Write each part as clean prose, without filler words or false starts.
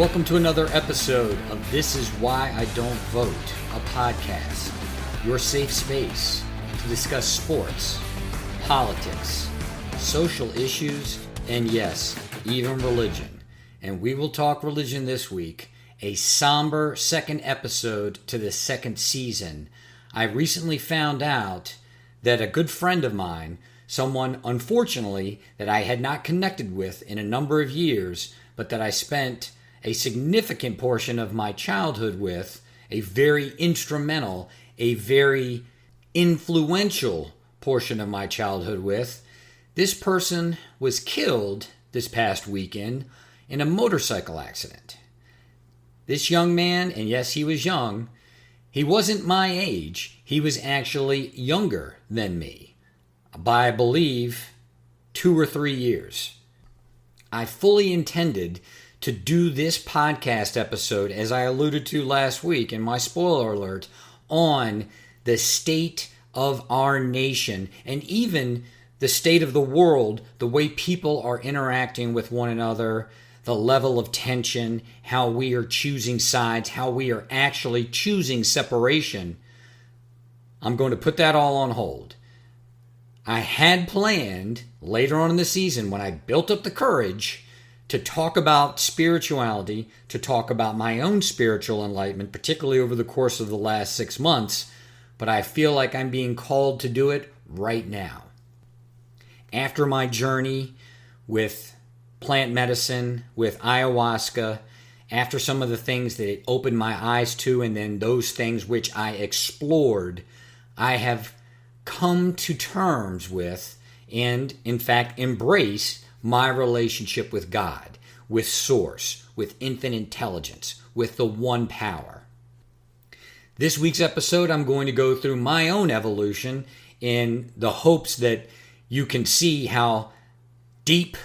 Welcome to another episode of This Is Why I Don't Vote, a podcast, your safe space to discuss sports, politics, social issues, and yes, even religion. And we will talk religion this week, a somber second episode to the second season. I recently found out that a good friend of mine, someone unfortunately that I had not connected with in a number of years, but that I spent a significant portion of my childhood with, a very instrumental, a very influential portion of my childhood with, this person was killed this past weekend in a motorcycle accident. This young man, and yes, he was young, he wasn't my age. He was actually younger than me by, I believe, 2 or 3 years. I fully intended to do this podcast episode, as I alluded to last week in my spoiler alert, on the state of our nation and even the state of the world, the way people are interacting with one another, the level of tension, how we are choosing sides, how we are actually choosing separation. I'm going to put that all on hold. I had planned later on in the season, when I built up the courage to talk about spirituality, to talk about my own spiritual enlightenment, particularly over the course of the last 6 months, but I feel like I'm being called to do it right now. After my journey with plant medicine, with ayahuasca, after some of the things that it opened my eyes to, and then those things which I explored, I have come to terms with and, in fact, embrace my relationship with God, with Source, with infinite intelligence, with the one power. This week's episode, I'm going to go through my own evolution in the hopes that you can see how deep,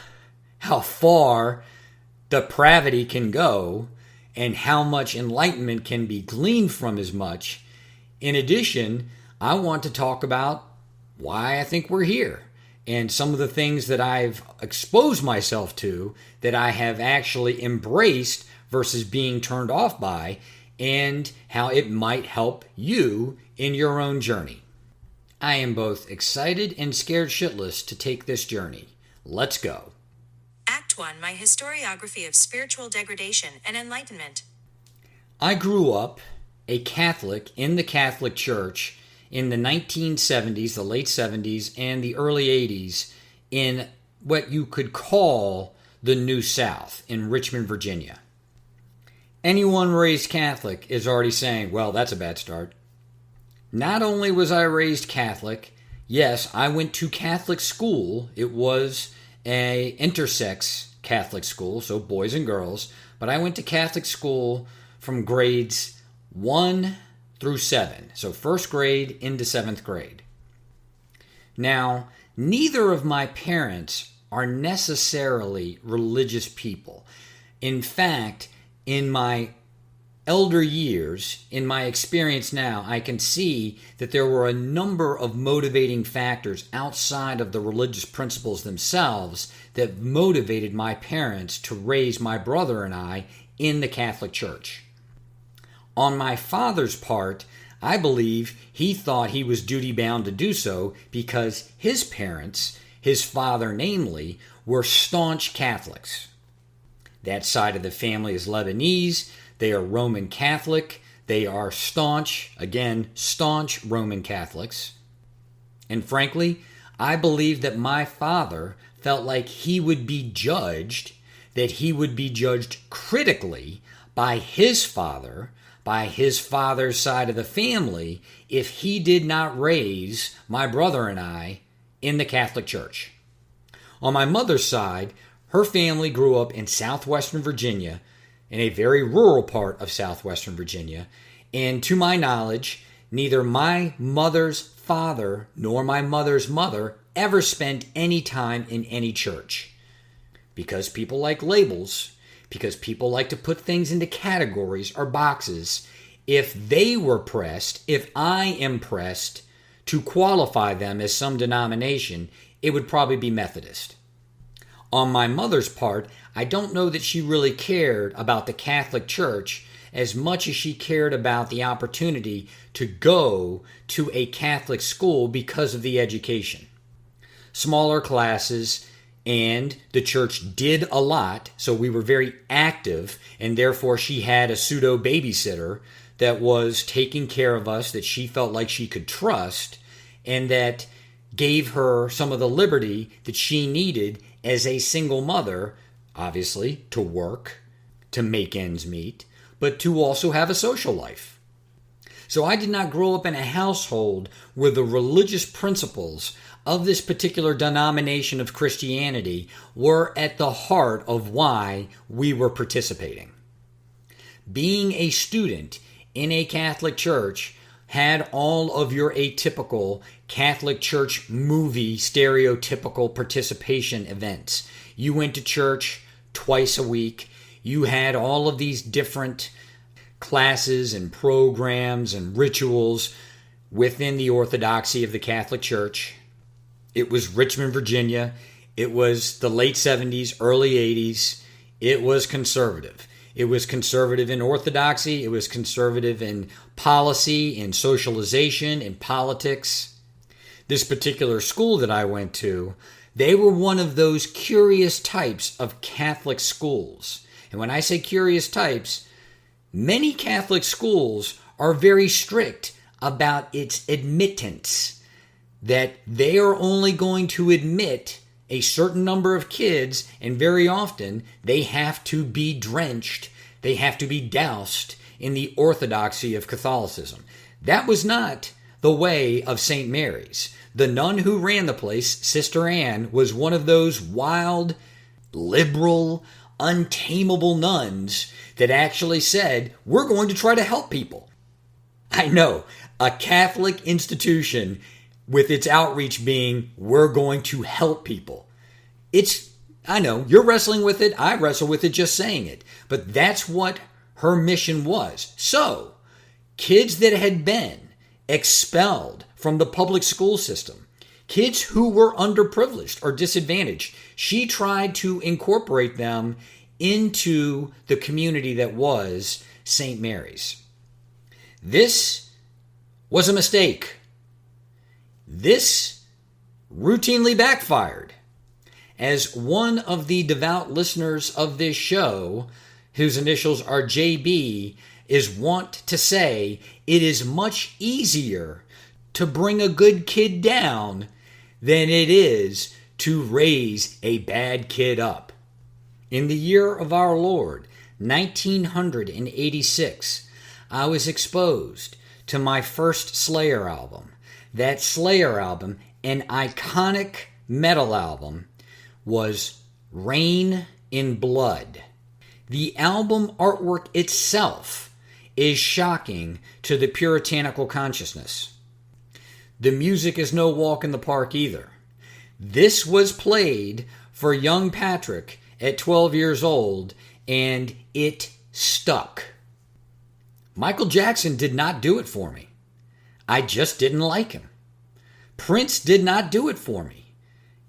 how far depravity can go, and how much enlightenment can be gleaned from as much. In addition, I want to talk about why I think we're here and some of the things that I've exposed myself to that I have actually embraced versus being turned off by, and how it might help you in your own journey. I am both excited and scared shitless to take this journey. Let's go. Act 1. My historiography of spiritual degradation and enlightenment. I grew up a Catholic in the Catholic Church in the 1970s, the late 70s, and the early 80s in what you could call the New South in Richmond, Virginia. Anyone raised Catholic is already saying, well, that's a bad start. Not only was I raised Catholic, yes, I went to Catholic school. It was a intersex Catholic school, so boys and girls, but I went to Catholic school from grades 1 through 7, so first grade into 7th grade. Now, neither of my parents are necessarily religious people. In fact, in my elder years, in my experience now, I can see that there were a number of motivating factors outside of the religious principles themselves that motivated my parents to raise my brother and I in the Catholic Church. On my father's part, I believe he thought he was duty-bound to do so because his parents, his father namely, were staunch Catholics. That side of the family is Lebanese. They are Roman Catholic. They are staunch Roman Catholics. And frankly, I believe that my father felt like he would be judged, that he would be judged critically by his father, by his father's side of the family, if he did not raise my brother and I in the Catholic Church. On my mother's side, her family grew up in southwestern Virginia, in a very rural part of southwestern Virginia, and to my knowledge, neither my mother's father nor my mother's mother ever spent any time in any church. Because people like labels, because people like to put things into categories or boxes, if they were pressed, if I am pressed to qualify them as some denomination, it would probably be Methodist. On my mother's part, I don't know that she really cared about the Catholic Church as much as she cared about the opportunity to go to a Catholic school because of the education. Smaller classes, and the church did a lot, so we were very active, and therefore she had a pseudo babysitter that was taking care of us, that she felt like she could trust, and that gave her some of the liberty that she needed as a single mother, obviously, to work, to make ends meet, but to also have a social life. So I did not grow up in a household where the religious principles of this particular denomination of Christianity were at the heart of why we were participating. Being a student in a Catholic church had all of your atypical Catholic Church movie stereotypical participation events. You went to church twice a week. You had all of these different classes and programs and rituals within the orthodoxy of the Catholic Church. It was Richmond, Virginia. It was the late 70s, early 80s. It was conservative. It was conservative in orthodoxy. It was conservative in policy, in socialization, in politics. This particular school that I went to, they were one of those curious types of Catholic schools. And when I say curious types, many Catholic schools are very strict about its admittance, that they are only going to admit a certain number of kids, and very often they have to be drenched, they have to be doused in the orthodoxy of Catholicism. That was not the way of St. Mary's. The nun who ran the place, Sister Anne, was one of those wild, liberal, untamable nuns that actually said, we're going to try to help people. I know, a Catholic institution with its outreach being, we're going to help people. I know, you're wrestling with it, I wrestle with it just saying it, but that's what her mission was. So, kids that had been expelled from the public school system, kids who were underprivileged or disadvantaged, she tried to incorporate them into the community that was St. Mary's. This was a mistake. This routinely backfired. As one of the devout listeners of this show, whose initials are JB, is wont to say, it is much easier to bring a good kid down than it is to raise a bad kid up. In the year of our Lord, 1986, I was exposed to my first Slayer album. That Slayer album, an iconic metal album, was Rain in Blood. The album artwork itself is shocking to the puritanical consciousness. The music is no walk in the park either. This was played for young Patrick at 12 years old, and it stuck. Michael Jackson did not do it for me. I just didn't like him. Prince did not do it for me.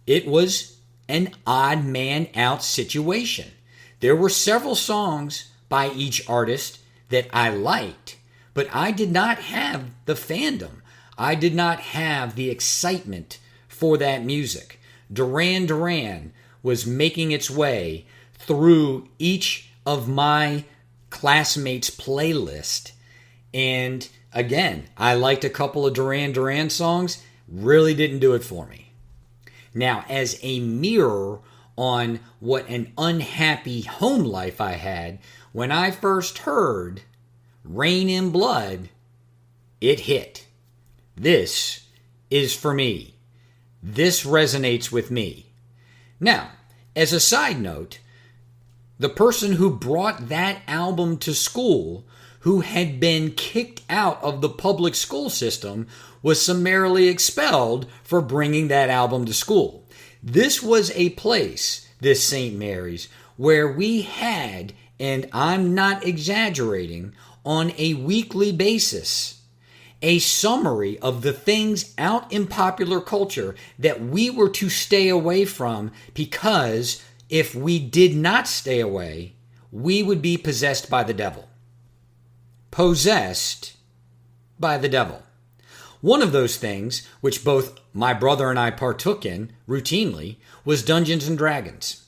It was an odd man out situation. There were several songs by each artist that I liked, but I did not have the fandom. I did not have the excitement for that music. Duran Duran was making its way through each of my classmates' playlist. And again, I liked a couple of Duran Duran songs, really didn't do it for me. Now, as a mirror on what an unhappy home life I had, when I first heard Rain in Blood, it hit. This is for me. This resonates with me. Now, as a side note, the person who brought that album to school, who had been kicked out of the public school system, was summarily expelled for bringing that album to school. This was a place, this St. Mary's, where we had, and I'm not exaggerating, on a weekly basis, a summary of the things out in popular culture that we were to stay away from because if we did not stay away, we would be possessed by the devil. Possessed by the devil. One of those things, which both my brother and I partook in routinely, was Dungeons and Dragons.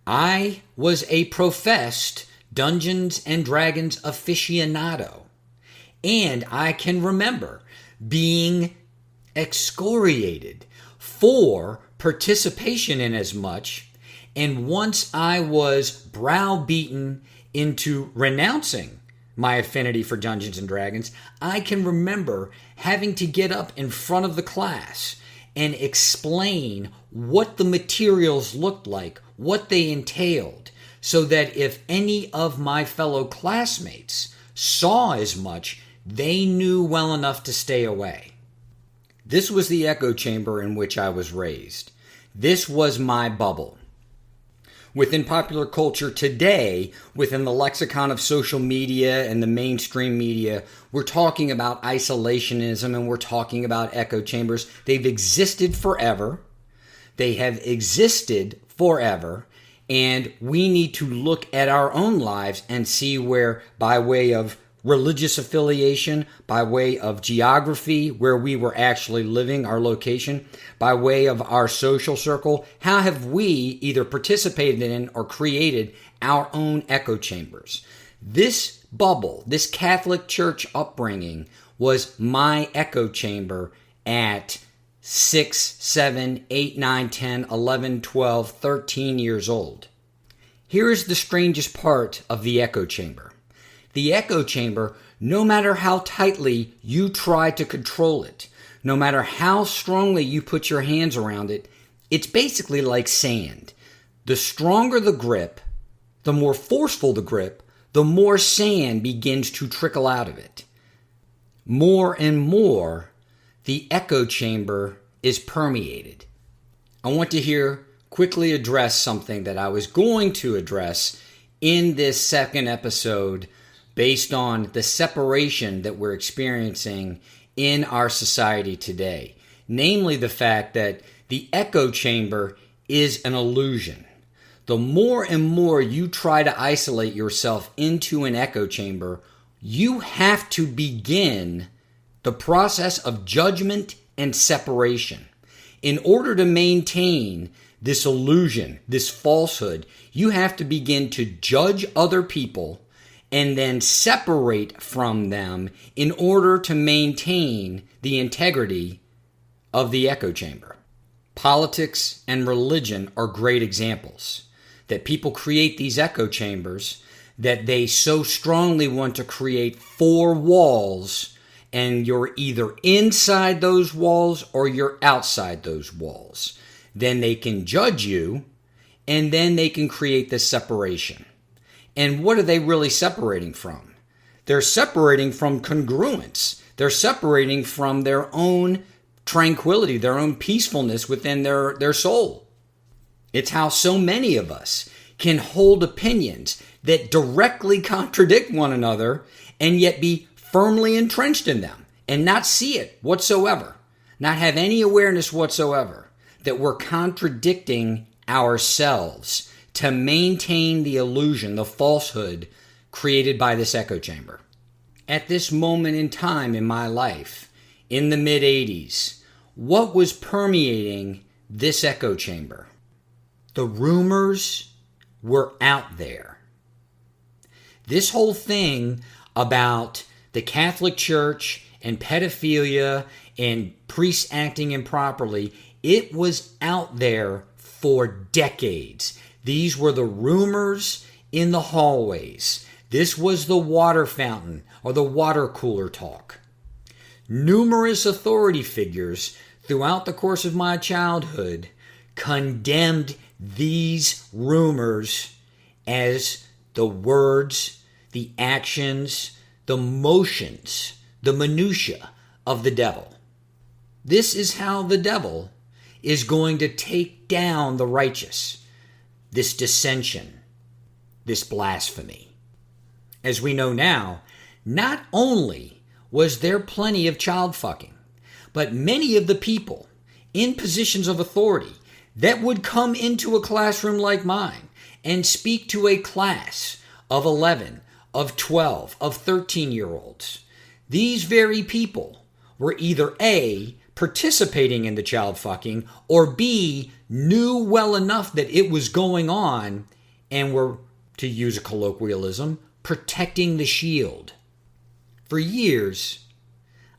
I was a professed Dungeons and Dragons aficionado, and I can remember being excoriated for participation in as much, and once I was browbeaten into renouncing my affinity for Dungeons and Dragons, I can remember having to get up in front of the class and explain what the materials looked like, what they entailed, so that if any of my fellow classmates saw as much, they knew well enough to stay away. This was the echo chamber in which I was raised. This was my bubble. Within popular culture today, within the lexicon of social media and the mainstream media, we're talking about isolationism and we're talking about echo chambers. They've existed forever. They have existed forever. And we need to look at our own lives and see where, by way of religious affiliation, by way of geography, where we were actually living, our location, by way of our social circle, how have we either participated in or created our own echo chambers? This bubble, this Catholic Church upbringing was my echo chamber at 6, 7, 8, 9, 10, 11, 12, 13 years old. Here is the strangest part of the echo chamber. The echo chamber, no matter how tightly you try to control it, no matter how strongly you put your hands around it, it's basically like sand. The stronger the grip, the more forceful the grip, the more sand begins to trickle out of it. More and more, the echo chamber is permeated. I want to here quickly address something that I was going to address in this second episode based on the separation that we're experiencing in our society today. Namely, the fact that the echo chamber is an illusion. The more and more you try to isolate yourself into an echo chamber, you have to begin the process of judgment and separation. In order to maintain this illusion, this falsehood, you have to begin to judge other people and then separate from them in order to maintain the integrity of the echo chamber. Politics and religion are great examples that people create these echo chambers that they so strongly want to create four walls, and you're either inside those walls or you're outside those walls. Then they can judge you, and then they can create this separation. And what are they really separating from? They're separating from congruence. They're separating from their own tranquility, their own peacefulness within their soul. It's how so many of us can hold opinions that directly contradict one another and yet be firmly entrenched in them and not see it whatsoever, not have any awareness whatsoever that we're contradicting ourselves to maintain the illusion, the falsehood created by this echo chamber. At this moment in time in my life, in the mid-'80s, what was permeating this echo chamber? The rumors were out there. This whole thing about the Catholic Church and pedophilia and priests acting improperly, it was out there for decades. These were the rumors in the hallways. This was the water fountain or the water cooler talk. Numerous authority figures throughout the course of my childhood condemned these rumors as the words, the actions, the motions, the minutia of the devil. This is how the devil is going to take down the righteous. This dissension, this blasphemy. As we know now, not only was there plenty of child fucking, but many of the people in positions of authority, that would come into a classroom like mine and speak to a class of 11, of 12, of 13-year-olds. These very people were either A, participating in the child fucking, or B, knew well enough that it was going on and were, to use a colloquialism, protecting the shield. For years,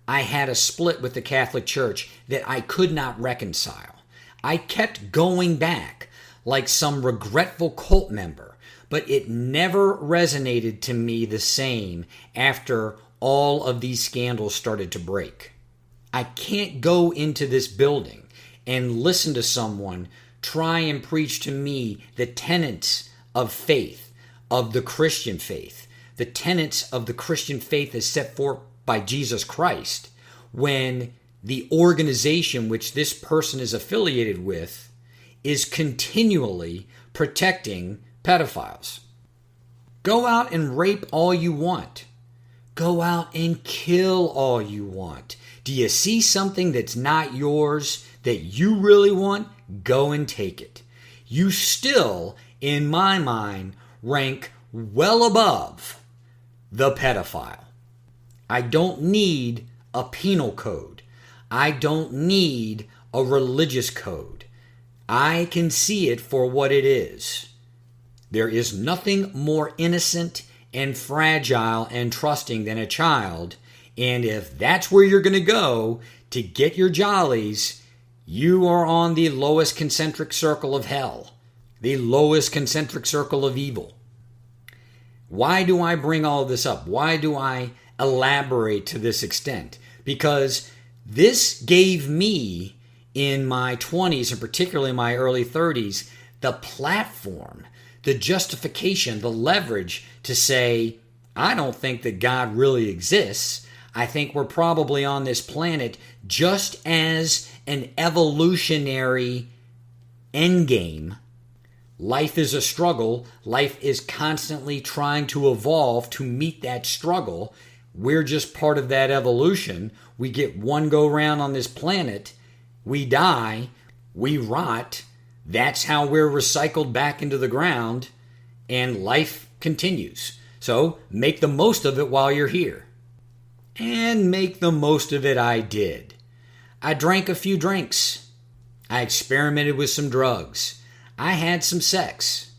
I had a split with the Catholic Church that I could not reconcile. I kept going back like some regretful cult member, but it never resonated to me the same after all of these scandals started to break. I can't go into this building and listen to someone try and preach to me the tenets of faith, of the Christian faith, the tenets of the Christian faith as set forth by Jesus Christ, when the organization which this person is affiliated with is continually protecting pedophiles. Go out and rape all you want. Go out and kill all you want. Do you see something that's not yours that you really want? Go and take it. You still, in my mind, rank well above the pedophile. I don't need a penal code. I don't need a religious code. I can see it for what it is. There is nothing more innocent and fragile and trusting than a child, and if that's where you're going to go to get your jollies, you are on the lowest concentric circle of hell, the lowest concentric circle of evil. Why do I bring all this up? Why do I elaborate to this extent? Because this gave me, in my 20s and particularly my early 30s, the platform, the justification, the leverage to say, I don't think that God really exists. I think we're probably on this planet just as an evolutionary endgame. Life is a struggle. Life is constantly trying to evolve to meet that struggle. We're just part of that evolution. We get one go round on this planet. We die. We rot. That's how we're recycled back into the ground. And life continues. So make the most of it while you're here. And make the most of it I did. I drank a few drinks. I experimented with some drugs. I had some sex.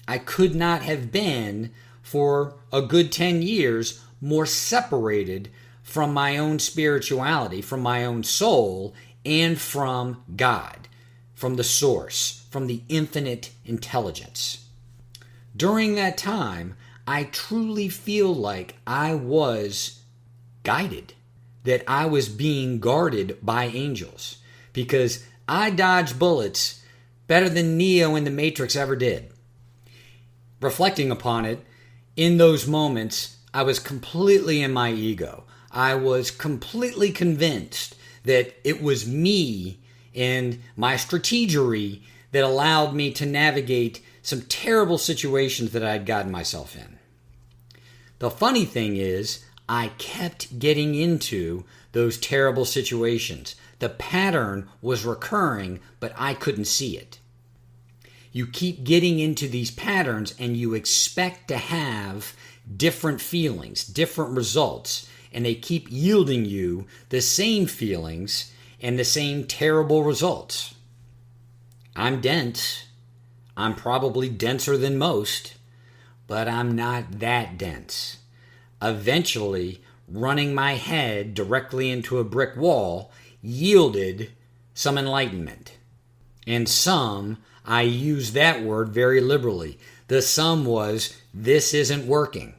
I could not have been, for a good 10 years, more separated from my own spirituality, from my own soul, and from God, from the source, from the infinite intelligence. During that time, I truly feel like I was guided, that I was being guarded by angels, because I dodged bullets better than Neo in the Matrix ever did. Reflecting upon it, in those moments, I was completely in my ego. I was completely convinced that it was me and my strategery that allowed me to navigate some terrible situations that I'd gotten myself in. The funny thing is, I kept getting into those terrible situations. The pattern was recurring, but I couldn't see it. You keep getting into these patterns and you expect to have different feelings, different results, and they keep yielding you the same feelings and the same terrible results. I'm dense. I'm probably denser than most, but I'm not that dense. Eventually, running my head directly into a brick wall yielded some enlightenment. And some, I use that word very liberally. The sum was, this isn't working.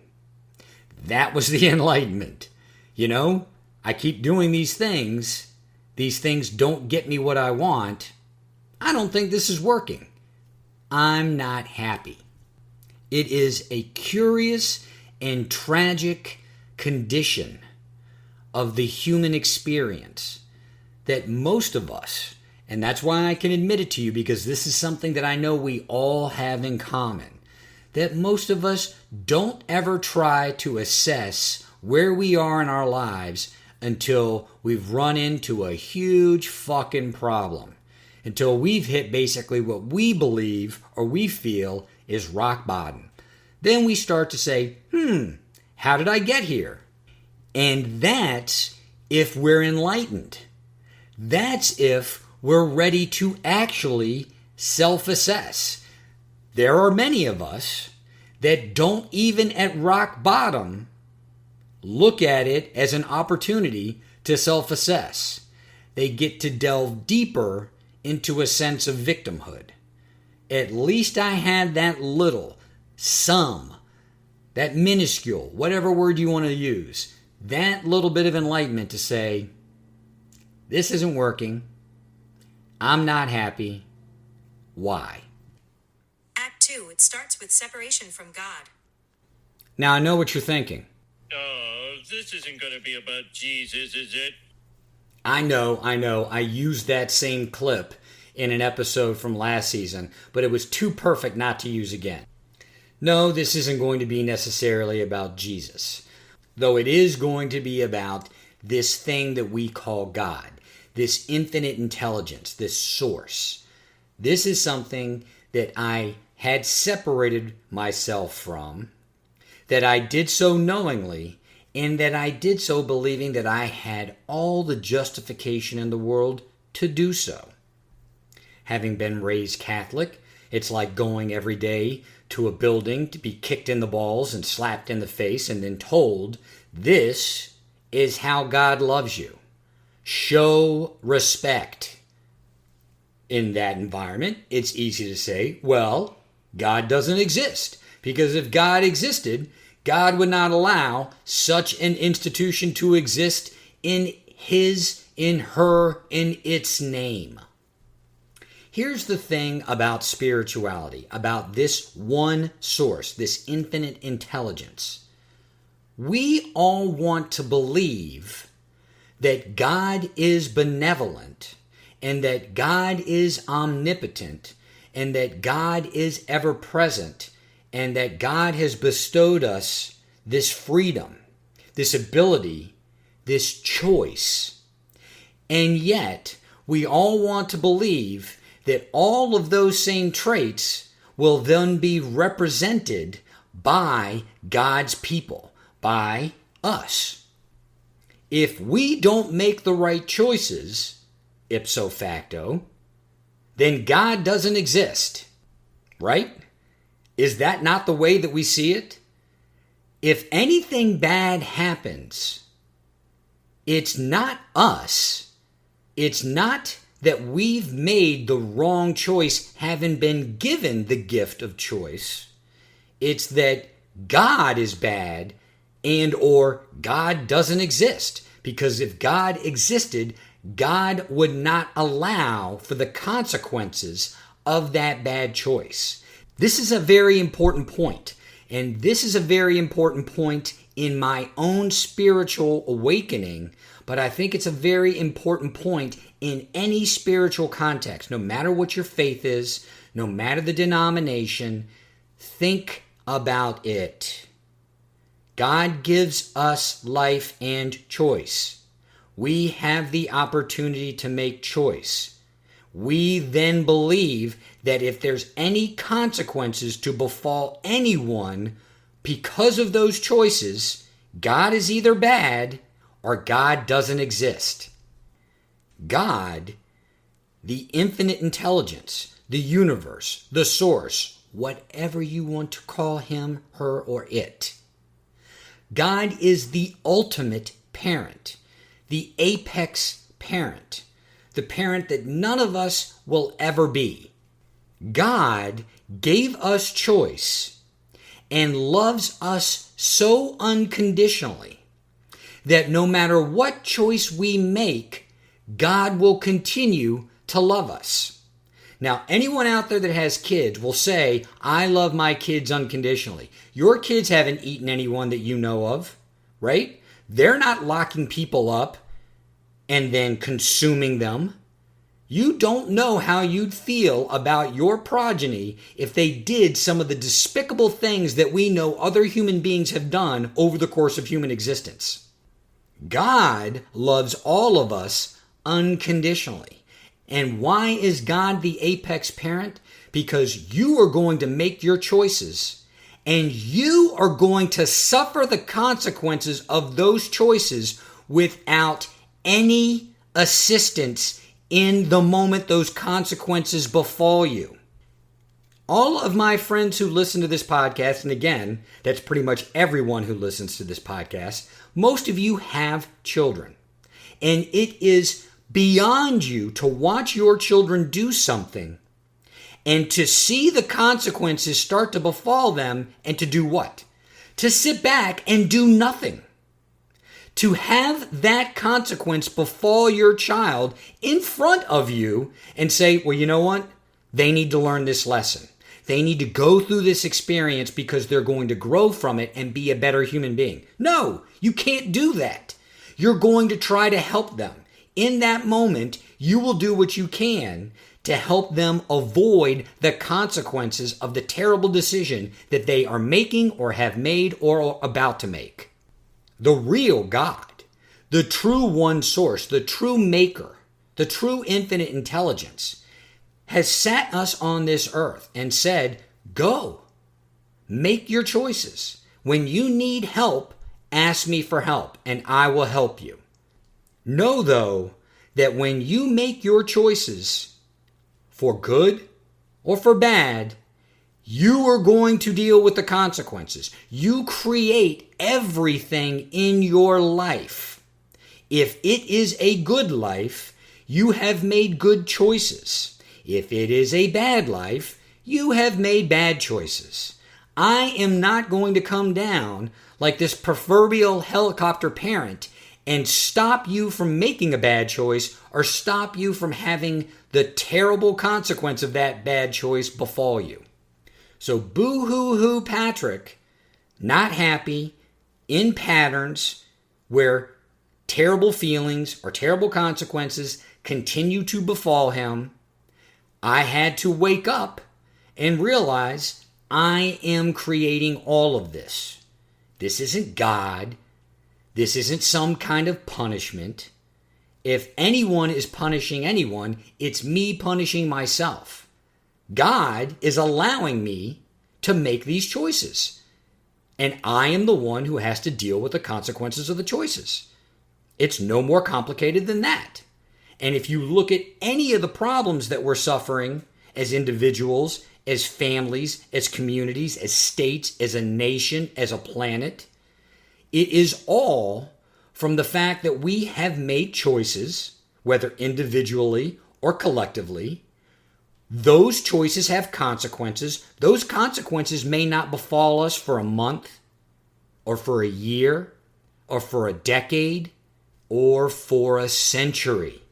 That was the enlightenment. You know, I keep doing these things. These things don't get me what I want. I don't think this is working. I'm not happy. It is a curious and tragic condition of the human experience that most of us, and that's why I can admit it to you, because this is something that I know we all have in common, that most of us don't ever try to assess where we are in our lives until we've run into a huge fucking problem. until we've hit basically what we believe or we feel is rock bottom. Then we start to say, how did I get here? And that's if we're enlightened. That's if we're ready to actually self-assess. There are many of us that don't even at rock bottom look at it as an opportunity to self-assess. They get to delve deeper into a sense of victimhood. At least I had that little, some, that minuscule, whatever word you want to use, that little bit of enlightenment to say, this isn't working. I'm not happy. Why? Act 2, it starts with separation from God. Now I know what you're thinking. Oh, this isn't going to be about Jesus, is it? I know. I used that same clip in an episode from last season, but it was too perfect not to use again. No, this isn't going to be necessarily about Jesus, though it is going to be about this thing that we call God, this infinite intelligence, this source. This is something that I had separated myself from, that I did so knowingly, and that I did so believing that I had all the justification in the world to do so. Having been raised Catholic, it's like going every day to a building to be kicked in the balls and slapped in the face and then told, this is how God loves you. Show respect. In that environment, it's easy to say, well, God doesn't exist. Because if God existed, God would not allow such an institution to exist in his, in her, in its name. Here's the thing about spirituality, about this one source, this infinite intelligence. We all want to believe that God is benevolent and that God is omnipotent and that God is ever present and that God has bestowed us this freedom, this ability, this choice. And yet, we all want to believe that all of those same traits will then be represented by God's people, by us. If we don't make the right choices, ipso facto, then God doesn't exist, right? Is that not the way that we see it? If anything bad happens, it's not us. It's not that we've made the wrong choice, having been given the gift of choice. It's that God is bad and or God doesn't exist. Because if God existed, God would not allow for the consequences of that bad choice. This is a very important point, and this is a very important point in my own spiritual awakening, but I think it's a very important point in any spiritual context. No matter what your faith is, no matter the denomination, think about it. God gives us life and choice. We have the opportunity to make choice. We then believe that if there's any consequences to befall anyone because of those choices, God is either bad or God doesn't exist. God, the infinite intelligence, the universe, the source, whatever you want to call him, her, or it. God is the ultimate parent, the apex parent, the parent that none of us will ever be. God gave us choice and loves us so unconditionally that no matter what choice we make, God will continue to love us. Now, anyone out there that has kids will say, I love my kids unconditionally. Your kids haven't eaten anyone that you know of, right? They're not locking people up and then consuming them. You don't know how you'd feel about your progeny if they did some of the despicable things that we know other human beings have done over the course of human existence. God loves all of us unconditionally. And why is God the apex parent? Because you are going to make your choices, and you are going to suffer the consequences of those choices without any assistance in the moment those consequences befall you. All of my friends who listen to this podcast, and again, that's pretty much everyone who listens to this podcast, most of you have children. And it is beyond you to watch your children do something and to see the consequences start to befall them, and to do what? To sit back and do nothing. To have that consequence befall your child in front of you and say, well, you know what? They need to learn this lesson. They need to go through this experience because they're going to grow from it and be a better human being. No, you can't do that. You're going to try to help them. In that moment, you will do what you can to help them avoid the consequences of the terrible decision that they are making or have made or are about to make. The real God, the true one source, the true maker, the true infinite intelligence, has sat us on this earth and said, go, make your choices. When you need help, ask me for help and I will help you. Know, though, that when you make your choices for good or for bad, you are going to deal with the consequences. You create everything in your life. If it is a good life, you have made good choices. If it is a bad life, you have made bad choices. I am not going to come down like this proverbial helicopter parent and stop you from making a bad choice or stop you from having the terrible consequence of that bad choice befall you. So boo-hoo-hoo Patrick, not happy, in patterns where terrible feelings or terrible consequences continue to befall him, I had to wake up and realize I am creating all of this. This isn't God. This isn't some kind of punishment. If anyone is punishing anyone, it's me punishing myself. God is allowing me to make these choices. And I am the one who has to deal with the consequences of the choices. It's no more complicated than that. And if you look at any of the problems that we're suffering as individuals, as families, as communities, as states, as a nation, as a planet, it is all from the fact that we have made choices, whether individually or collectively. Those choices have consequences. Those consequences may not befall us for a month or for a year or for a decade or for a century.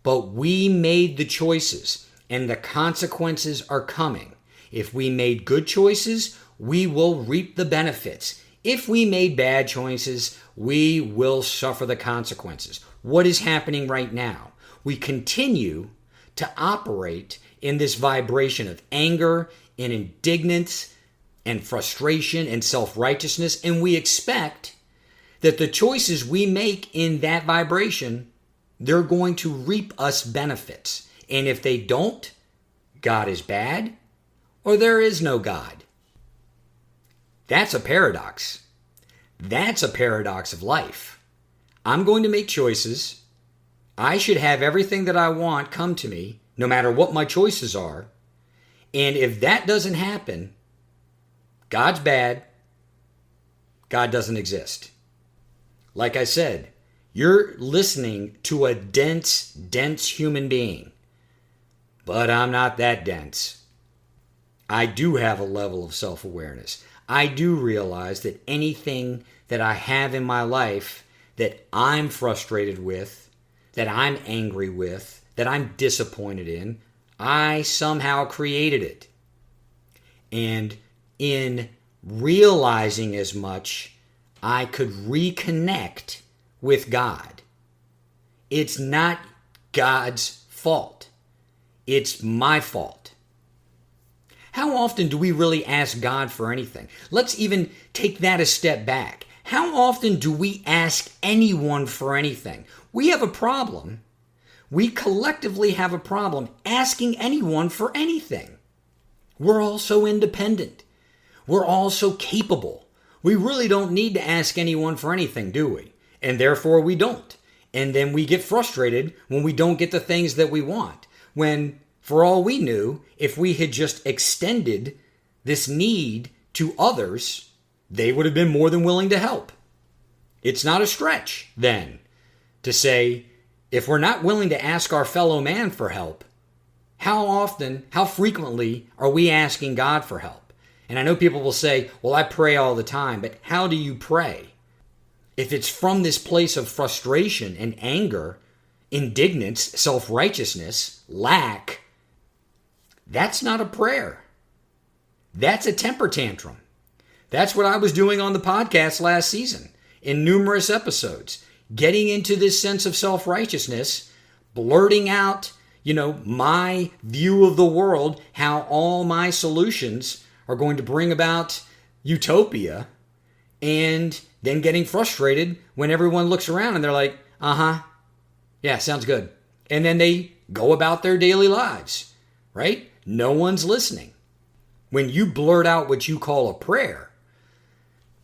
But we made the choices and the consequences are coming. If we made good choices, we will reap the benefits. If we made bad choices, we will suffer the consequences. What is happening right now? We continue to operate in this vibration of anger and indignance and frustration and self-righteousness, and we expect that the choices we make in that vibration, they're going to reap us benefits. And if they don't, God is bad or there is no God. That's a paradox. That's a paradox of life. I'm going to make choices. I should have everything that I want come to me, no matter what my choices are. And if that doesn't happen, God's bad. God doesn't exist. Like I said, you're listening to a dense human being. But I'm not that dense. I do have a level of self-awareness. I do realize that anything that I have in my life that I'm frustrated with, that I'm angry with, that I'm disappointed in, I somehow created it. And in realizing as much, I could reconnect with God. It's not God's fault. It's my fault. How often do we really ask God for anything? Let's even take that a step back. How often do we ask anyone for anything? We have a problem we collectively have a problem asking anyone for anything. We're all so independent. We're all so capable. We really don't need to ask anyone for anything, do we? And therefore we don't. And then we get frustrated when we don't get the things that we want. When, for all we knew, if we had just extended this need to others, they would have been more than willing to help. It's not a stretch, then, to say, if we're not willing to ask our fellow man for help, how often, how frequently are we asking God for help? And I know people will say, well, I pray all the time, but how do you pray? If it's from this place of frustration and anger, indignance, self-righteousness, lack, that's not a prayer. That's a temper tantrum. That's what I was doing on the podcast last season in numerous episodes. Getting into this sense of self-righteousness, blurting out, my view of the world, how all my solutions are going to bring about utopia, and then getting frustrated when everyone looks around and they're like, yeah, sounds good. And then they go about their daily lives, right? No one's listening. When you blurt out what you call a prayer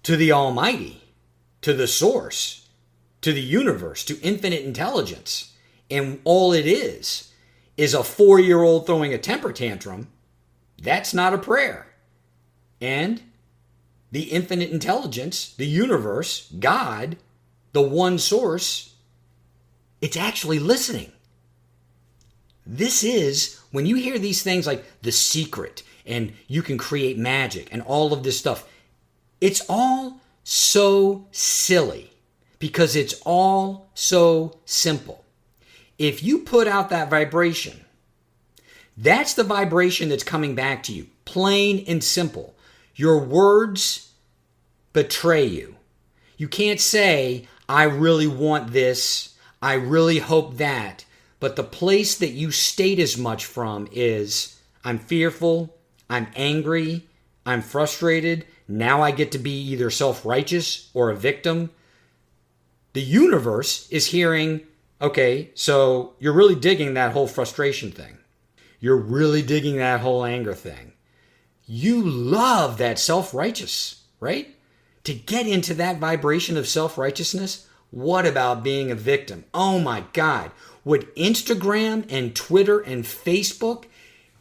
to the Almighty, to the source, to the universe, to infinite intelligence, and all it is a 4-year-old throwing a temper tantrum, that's not a prayer. And the infinite intelligence, the universe, God, the one source, it's actually listening. This is, when you hear these things like The Secret, and you can create magic, and all of this stuff, it's all so silly. Because it's all so simple. If you put out that vibration, that's the vibration that's coming back to you. Plain and simple. Your words betray you. You can't say, I really want this, I really hope that. But the place that you state as much from is, I'm fearful, I'm angry, I'm frustrated. Now I get to be either self-righteous or a victim. The universe is hearing, okay, so you're really digging that whole frustration thing. You're really digging that whole anger thing. You love that self-righteous, right? To get into that vibration of self-righteousness, what about being a victim? Oh my God. Would Instagram and Twitter and Facebook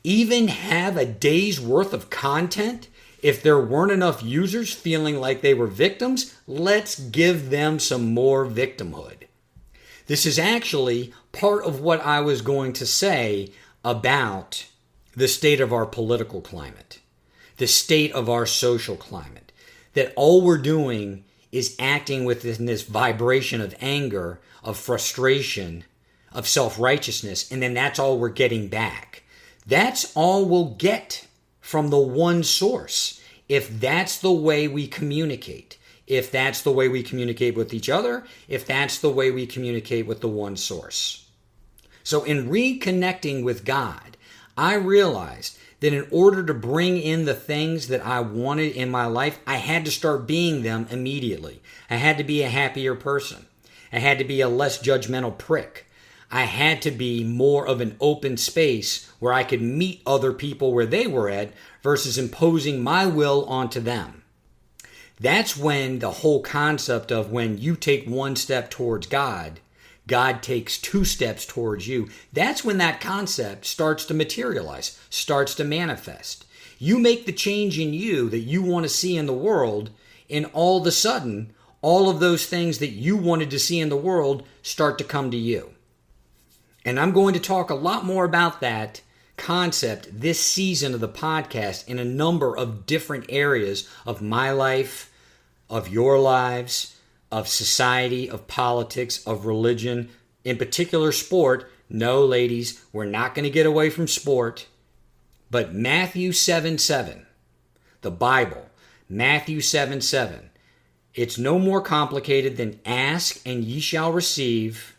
even have a day's worth of content if there weren't enough users feeling like they were victims? Let's give them some more victimhood. This is actually part of what I was going to say about the state of our political climate, the state of our social climate, that all we're doing is acting within this vibration of anger, of frustration, of self-righteousness, and then that's all we're getting back. That's all we'll get from the one source. If that's the way we communicate, if that's the way we communicate with each other, if that's the way we communicate with the one source. So in reconnecting with God, I realized that in order to bring in the things that I wanted in my life, I had to start being them immediately. I had to be a happier person. I had to be a less judgmental prick. I had to be more of an open space where I could meet other people where they were at versus imposing my will onto them. That's when the whole concept of when you take one step towards God, God takes 2 steps towards you. That's when that concept starts to materialize, starts to manifest. You make the change in you that you want to see in the world, and all of a sudden, all of those things that you wanted to see in the world start to come to you. And I'm going to talk a lot more about that concept this season of the podcast in a number of different areas of my life, of your lives, of society, of politics, of religion, in particular sport. No, ladies, we're not going to get away from sport. But Matthew 7:7, the Bible, Matthew 7:7, it's no more complicated than ask and ye shall receive,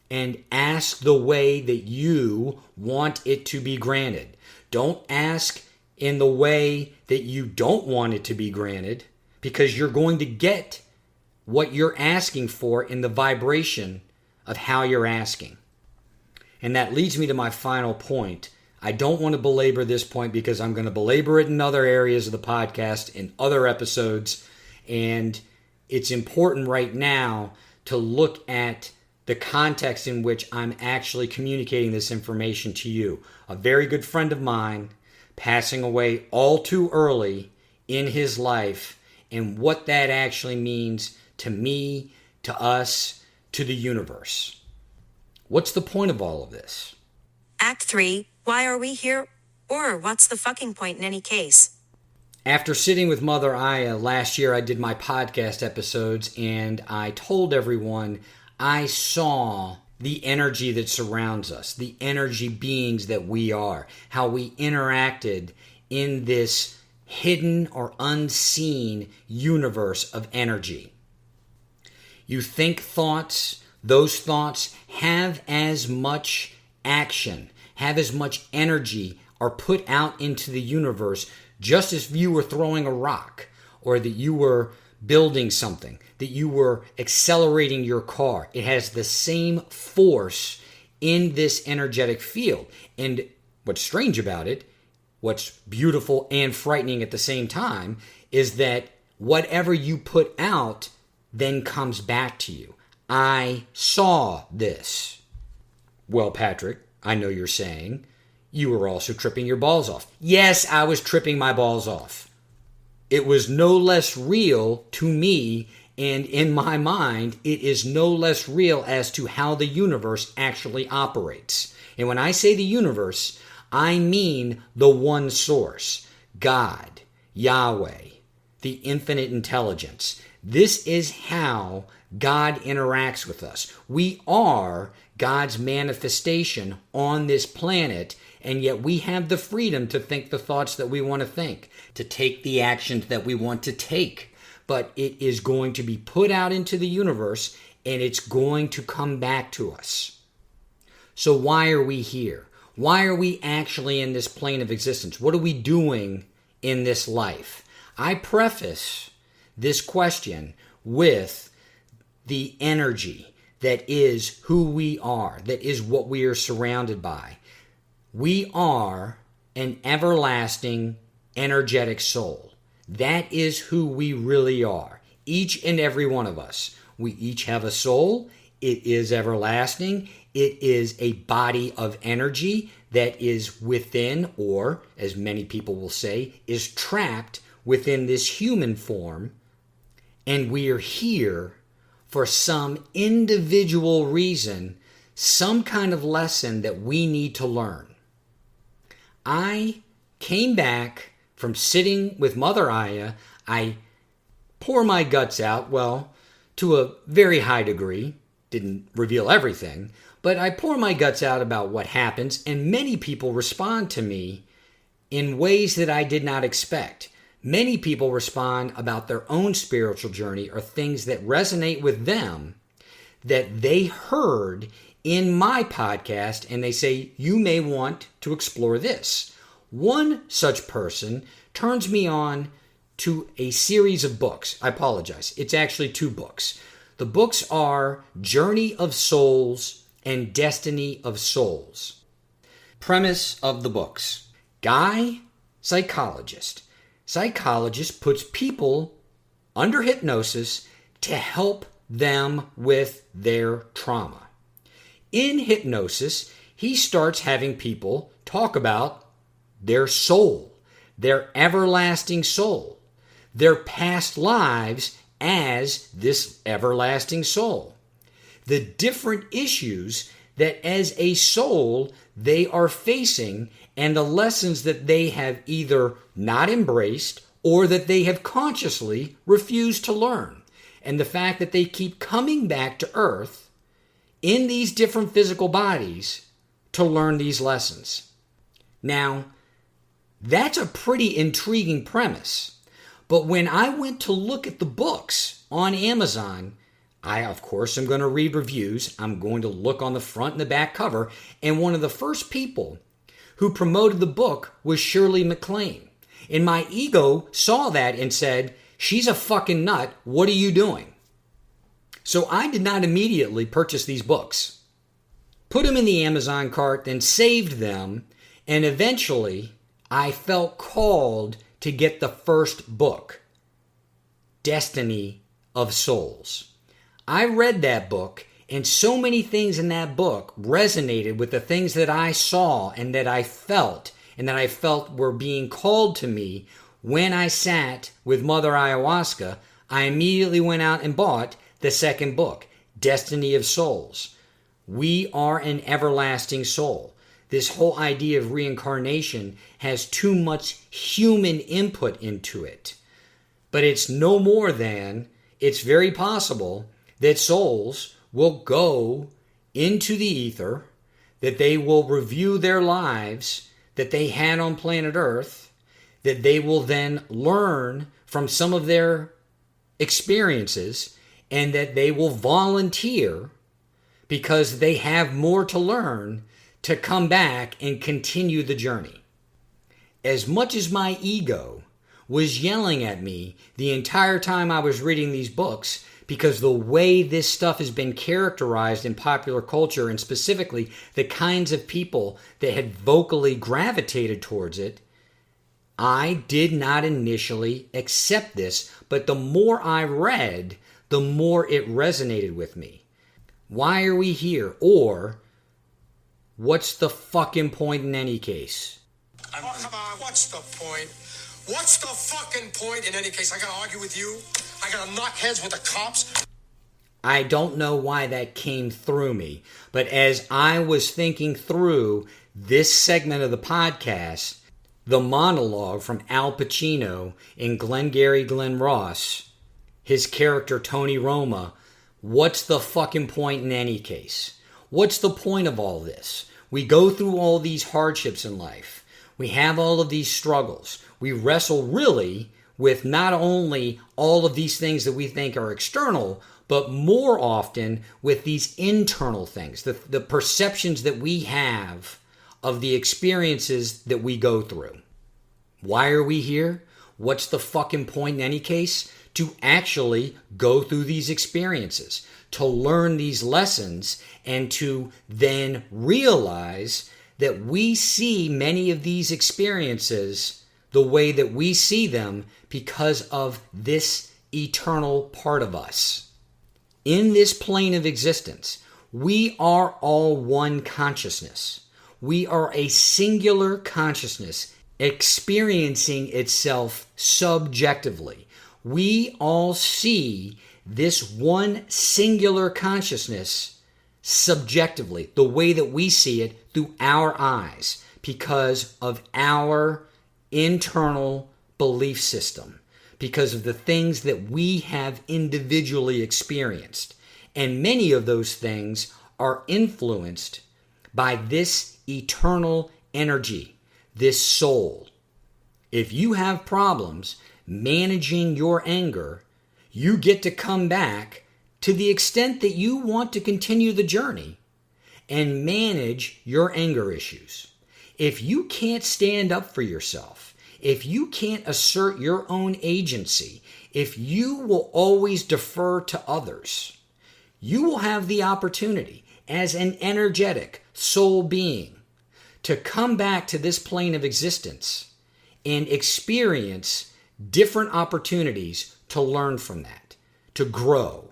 and ask the way that you want it to be granted. Don't ask in the way that you don't want it to be granted, because you're going to get what you're asking for in the vibration of how you're asking. And that leads me to my final point. I don't want to belabor this point because I'm going to belabor it in other areas of the podcast, in other episodes. And it's important right now to look at the context in which I'm actually communicating this information to you. A very good friend of mine passing away all too early in his life, and what that actually means to me, to us, to the universe. What's the point of all of this? Act 3, why are we here? Or what's the fucking point in any case? After sitting with Mother Aya last year, I did my podcast episodes, and I told everyone I saw the energy that surrounds us, the energy beings that we are, how we interacted in this hidden or unseen universe of energy. You think thoughts, those thoughts have as much action, have as much energy, are put out into the universe just as if you were throwing a rock, or that you were building something, that you were accelerating your car. It has the same force in this energetic field. And what's strange about it, what's beautiful and frightening at the same time, is that whatever you put out then comes back to you. I saw this. Well, Patrick, I know you're saying you were also tripping your balls off. Yes, I was tripping my balls off. It was no less real to me, and in my mind, it is no less real as to how the universe actually operates. And when I say the universe, I mean the one source, God, Yahweh, the infinite intelligence. This is how God interacts with us. We are God's manifestation on this planet, and yet we have the freedom to think the thoughts that we want to think, to take the actions that we want to take. But it is going to be put out into the universe, and it's going to come back to us. So why are we here? Why are we actually in this plane of existence? What are we doing in this life? I preface this question with the energy that is who we are, that is what we are surrounded by. We are an everlasting, energetic soul. That is who we really are. Each and every one of us. We each have a soul. It is everlasting. It is a body of energy that is within, or as many people will say, is trapped within this human form. And we are here for some individual reason, some kind of lesson that we need to learn. I came back from sitting with Mother Aya. I pour my guts out, well, to a very high degree. Didn't reveal everything, but I pour my guts out about what happens, and many people respond to me in ways that I did not expect. Many people respond about their own spiritual journey or things that resonate with them that they heard in my podcast, and they say, you may want to explore this. One such person turns me on to a series of books. I apologize. It's actually 2 books. The books are Journey of Souls and Destiny of Souls. Premise of the books. Guy, psychologist. Psychologist puts people under hypnosis to help them with their trauma. In hypnosis, he starts having people talk about their soul, their everlasting soul, their past lives as this everlasting soul, the different issues that as a soul they are facing, and the lessons that they have either not embraced or that they have consciously refused to learn. And the fact that they keep coming back to Earth in these different physical bodies to learn these lessons. Now, that's a pretty intriguing premise. But when I went to look at the books on Amazon, I, of course, am going to read reviews. I'm going to look on the front and the back cover. And one of the first people who promoted the book was Shirley MacLaine. And my ego saw that and said, she's a fucking nut. What are you doing? So I did not immediately purchase these books. put them in the Amazon cart, then saved them, and eventually I felt called to get the first book, Destiny of Souls. I read that book, and so many things in that book resonated with the things that I saw and that I felt were being called to me when I sat with Mother Ayahuasca. I immediately went out and bought the second book, Destiny of Souls. We are an everlasting soul. This whole idea of reincarnation has too much human input into it. But it's no more than, it's very possible that souls will go into the ether, that they will review their lives that they had on planet Earth, that they will then learn from some of their experiences, and that they will volunteer, because they have more to learn, to come back and continue the journey. As much as my ego was yelling at me the entire time I was reading these books, because the way this stuff has been characterized in popular culture, and specifically the kinds of people that had vocally gravitated towards it, I did not initially accept this, but the more I read, the more it resonated with me. Why are we here? Or, what's the fucking point in any case? Oh, come on, what's the point? What's the fucking point in any case? I gotta argue with you? I gotta knock heads with the cops? I don't know why that came through me, but as I was thinking through this segment of the podcast, the monologue from Al Pacino in Glengarry Glen Ross, his character Tony Roma, what's the fucking point in any case? What's the point of all this? We go through all these hardships in life. We have all of these struggles. We wrestle really with not only all of these things that we think are external, but more often with these internal things, the perceptions that we have of the experiences that we go through. Why are we here? What's the fucking point in any case? To actually go through these experiences, to learn these lessons, and to then realize that we see many of these experiences the way that we see them because of this eternal part of us. In this plane of existence, we are all one consciousness. We are a singular consciousness experiencing itself subjectively. We all see this one singular consciousness subjectively, the way that we see it through our eyes, because of our internal belief system, because of the things that we have individually experienced. And many of those things are influenced by this eternal energy, this soul. If you have problems managing your anger, you get to come back to the extent that you want to continue the journey and manage your anger issues. If you can't stand up for yourself, if you can't assert your own agency, if you will always defer to others, you will have the opportunity as an energetic soul being to come back to this plane of existence and experience different opportunities to learn from that, to grow.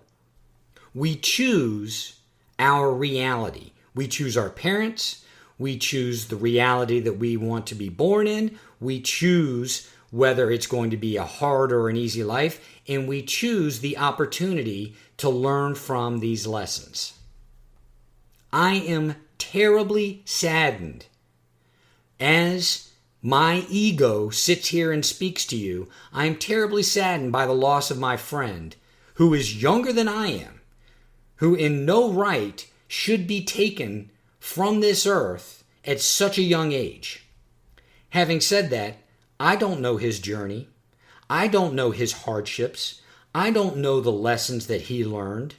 We choose our reality. We choose our parents. We choose the reality that we want to be born in. We choose whether it's going to be a hard or an easy life. And we choose the opportunity to learn from these lessons. I am terribly saddened as my ego sits here and speaks to you. I am terribly saddened by the loss of my friend, who is younger than I am, who in no right should be taken from this earth at such a young age. Having said that, I don't know his journey. I don't know his hardships. I don't know the lessons that he learned.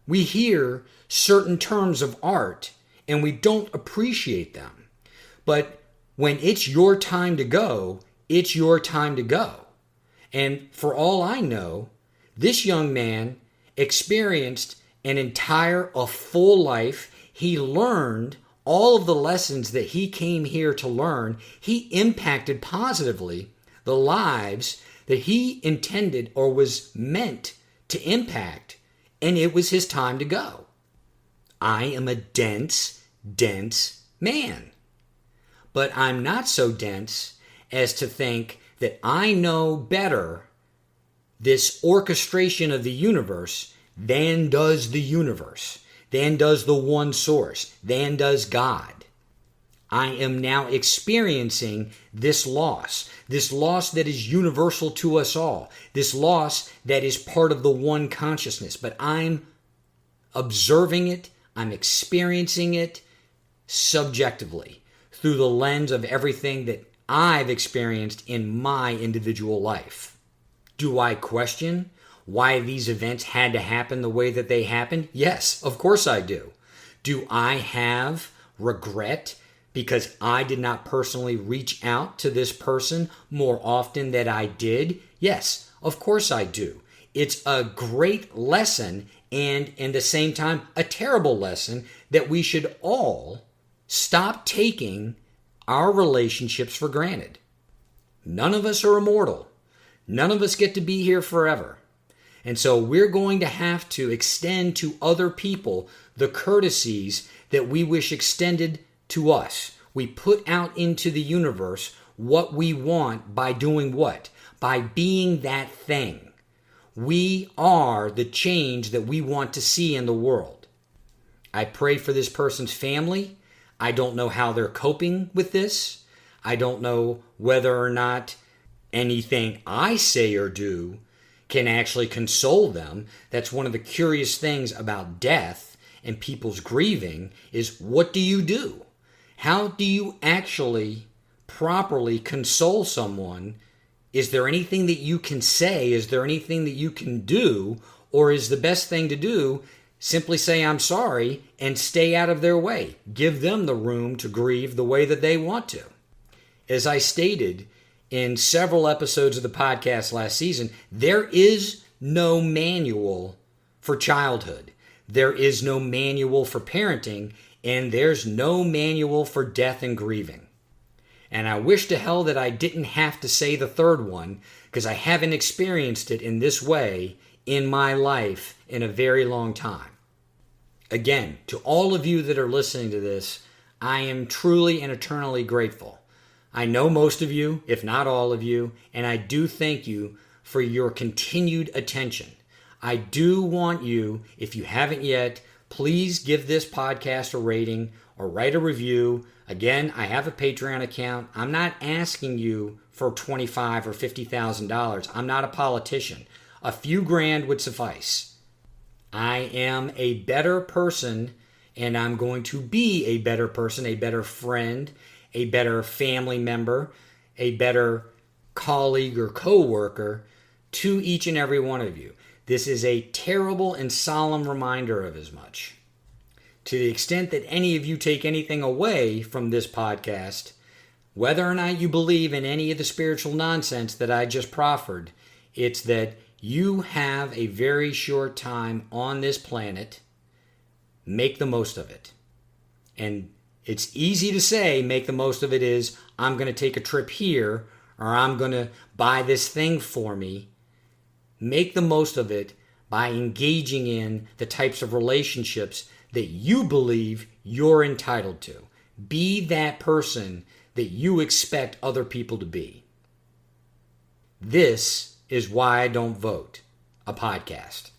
We hear certain terms of art and we don't appreciate them. But when it's your time to go, it's your time to go. And for all I know, this young man experienced a full life. He learned all of the lessons that he came here to learn. He impacted positively the lives that he intended or was meant to impact, and it was his time to go. I am a dense man. But I'm not so dense as to think that I know better this orchestration of the universe than does the universe, than does the one source, than does God. I am now experiencing this loss that is universal to us all, this loss that is part of the one consciousness. But I'm observing it, I'm experiencing it subjectively through the lens of everything that I've experienced in my individual life. Do I question why these events had to happen the way that they happened? Yes, of course I do. Do I have regret because I did not personally reach out to this person more often than I did? Yes, of course I do. It's a great lesson and, at the same time, a terrible lesson that we should all stop taking our relationships for granted. None of us are immortal. None of us get to be here forever. And so we're going to have to extend to other people the courtesies that we wish extended to us. We put out into the universe what we want by doing what? By being that thing. We are the change that we want to see in the world. I pray for this person's family. I don't know how they're coping with this. I don't know whether or not anything I say or do can actually console them. That's one of the curious things about death and people's grieving is, what do you do? How do you actually properly console someone? Is there anything that you can say? Is there anything that you can do? Or is the best thing to do simply say, I'm sorry, and stay out of their way? Give them the room to grieve the way that they want to. As I stated in several episodes of the podcast last season, there is no manual for childhood. There is no manual for parenting, and there's no manual for death and grieving. And I wish to hell that I didn't have to say the third one, because I haven't experienced it in this way in my life in a very long time. Again, to all of you that are listening to this, I am truly and eternally grateful. I know most of you, if not all of you, and I do thank you for your continued attention. I do want you, if you haven't yet, please give this podcast a rating or write a review. Again, I have a Patreon account. I'm not asking you for $25,000 or $50,000. I'm not a politician. A few grand would suffice. I am a better person, and I'm going to be a better person, a better friend, a better family member, a better colleague or co-worker to each and every one of you. This is a terrible and solemn reminder of as much. To the extent that any of you take anything away from this podcast, whether or not you believe in any of the spiritual nonsense that I just proffered, it's that you have a very short time on this planet. Make the most of it. And it's easy to say make the most of it is, I'm going to take a trip here, or I'm going to buy this thing for me. Make the most of it by engaging in the types of relationships that you believe you're entitled to. Be that person that you expect other people to be. This is Why I Don't Vote, a podcast.